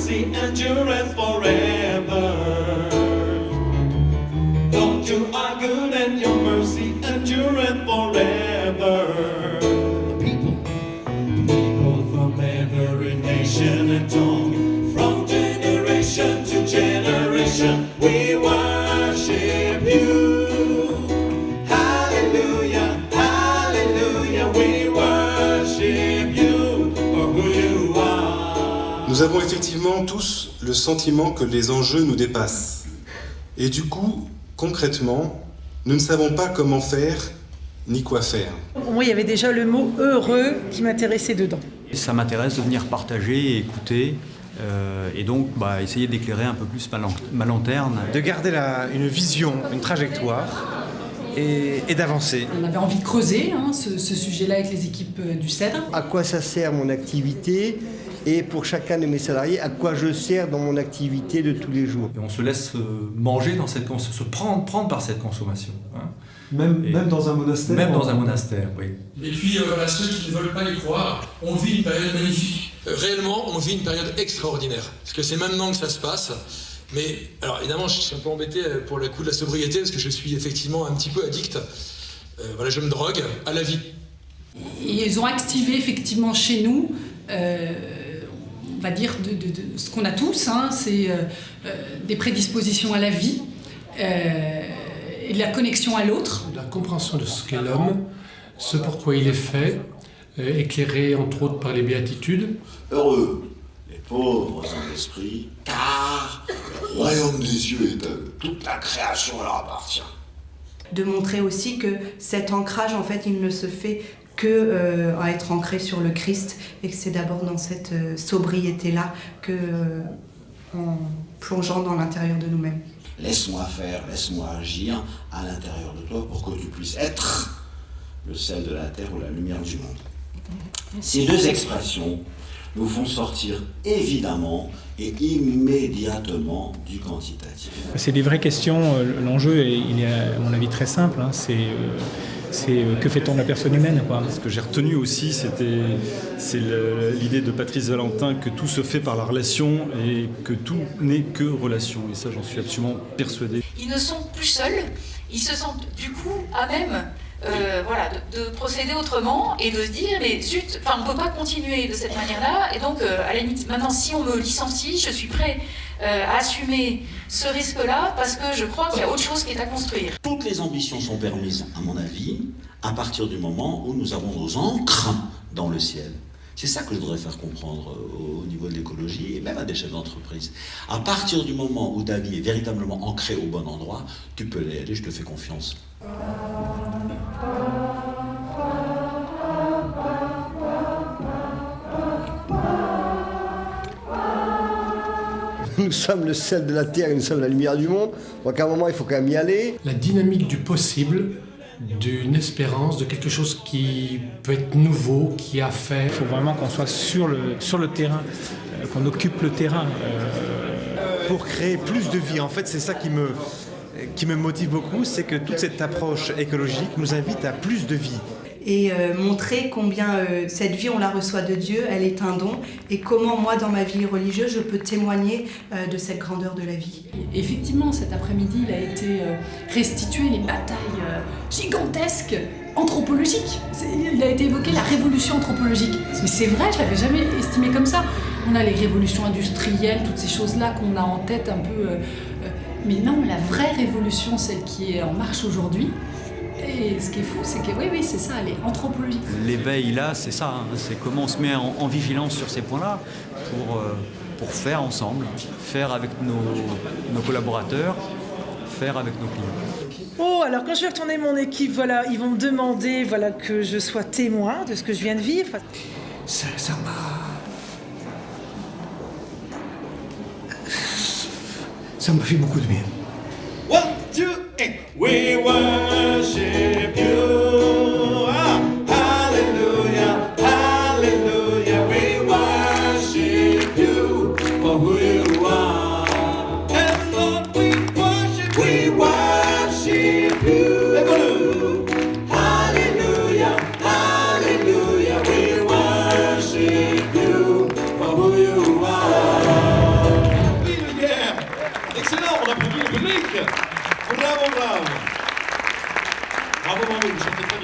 mercy endureth forever. Lord, you are good and your mercy endureth forever. People from every nation and tongue, from generation to generation, we worship you. Hallelujah, hallelujah, we worship you for who you are. Nous avons effectivement tous le sentiment que les enjeux nous dépassent. Et du coup, concrètement, nous ne savons pas comment faire ni quoi faire. Moi, il y avait déjà le mot « heureux » qui m'intéressait dedans. Ça m'intéresse de venir partager et écouter, et donc essayer d'éclairer un peu plus ma lanterne. De garder une vision, une trajectoire et d'avancer. On avait envie de creuser ce sujet-là avec les équipes du CEDRE. À quoi ça sert mon activité ? Et pour chacun de mes salariés, à quoi je sers dans mon activité de tous les jours. Et on se laisse manger dans cette se prendre par cette consommation. Hein. Même dans un monastère. Même dans un monastère, oui. Et puis, à ceux qui ne veulent pas y croire, on vit une période magnifique. Réellement, on vit une période extraordinaire. Parce que c'est maintenant que ça se passe. Mais, alors évidemment, je suis un peu embêté pour le coup de la sobriété, parce que je suis effectivement un petit peu addict. Je me drogue à la vie. Et ils ont activé effectivement chez nous, on va dire, de ce qu'on a tous, c'est des prédispositions à la vie, et de la connexion à l'autre. La compréhension de ce qu'est l'homme, ce pourquoi il est fait, éclairé entre autres par les béatitudes. Heureux les pauvres en esprit, car le royaume des cieux est à eux. Toute la création leur appartient. De montrer aussi que cet ancrage, en fait, il ne se fait que à être ancré sur le Christ, et que c'est d'abord dans cette sobriété-là que en plongeant dans l'intérieur de nous-mêmes. Laisse-moi faire, laisse-moi agir à l'intérieur de toi pour que tu puisses être le sel de la terre ou la lumière du monde. Ces deux expressions nous font sortir évidemment et immédiatement du quantitatif. C'est des vraies questions. L'enjeu, il est à mon avis très simple. C'est que fait-on de la personne humaine, quoi. Ce que j'ai retenu aussi, c'est l'idée de Patrice Valentin que tout se fait par la relation et que tout n'est que relation. Et ça, j'en suis absolument persuadé. Ils ne sont plus seuls, ils se sentent du coup à même de procéder autrement et de se dire mais zut, on ne peut pas continuer de cette manière-là. Et donc, à la limite, maintenant, si on me licencie, je suis prêt à assumer ce risque-là parce que je crois qu'il y a autre chose qui est à construire. Toutes les ambitions sont permises, à mon avis, à partir du moment où nous avons nos ancres dans le ciel. C'est ça que je voudrais faire comprendre au niveau de l'écologie et même à des chefs d'entreprise. À partir du moment où ta vie est véritablement ancrée au bon endroit, tu peux y aller, je te fais confiance. Nous sommes le sel de la terre et nous sommes la lumière du monde. Donc à un moment, il faut quand même y aller. La dynamique du possible, d'une espérance, de quelque chose qui peut être nouveau, qui a fait. Il faut vraiment qu'on soit sur le terrain, qu'on occupe le terrain. Pour créer plus de vie, en fait, c'est ça qui me motive beaucoup, c'est que toute cette approche écologique nous invite à plus de vie. Et montrer combien cette vie, on la reçoit de Dieu, elle est un don, et comment moi, dans ma vie religieuse, je peux témoigner de cette grandeur de la vie. Et effectivement, cet après-midi, il a été restitué les batailles gigantesques anthropologiques. Il a été évoqué la révolution anthropologique. Mais c'est vrai, je l'avais jamais estimé comme ça. On a les révolutions industrielles, toutes ces choses-là qu'on a en tête un peu. Mais non, la vraie révolution, celle qui est en marche aujourd'hui. Et ce qui est fou, c'est que oui, c'est ça, elle est anthropologique. L'éveil, là, c'est ça. C'est comment on se met en vigilance sur ces points-là pour faire ensemble, faire avec nos collaborateurs, faire avec nos clients. Oh, alors quand je vais retourner mon équipe, ils vont me demander que je sois témoin de ce que je viens de vivre. Ça m'a fait beaucoup de bien. 1, 2, and we worship you. Hallelujah, hallelujah. We worship you for who you are. And Lord, we worship you. Hallelujah, hallelujah. We worship you for who you are. vous chantez très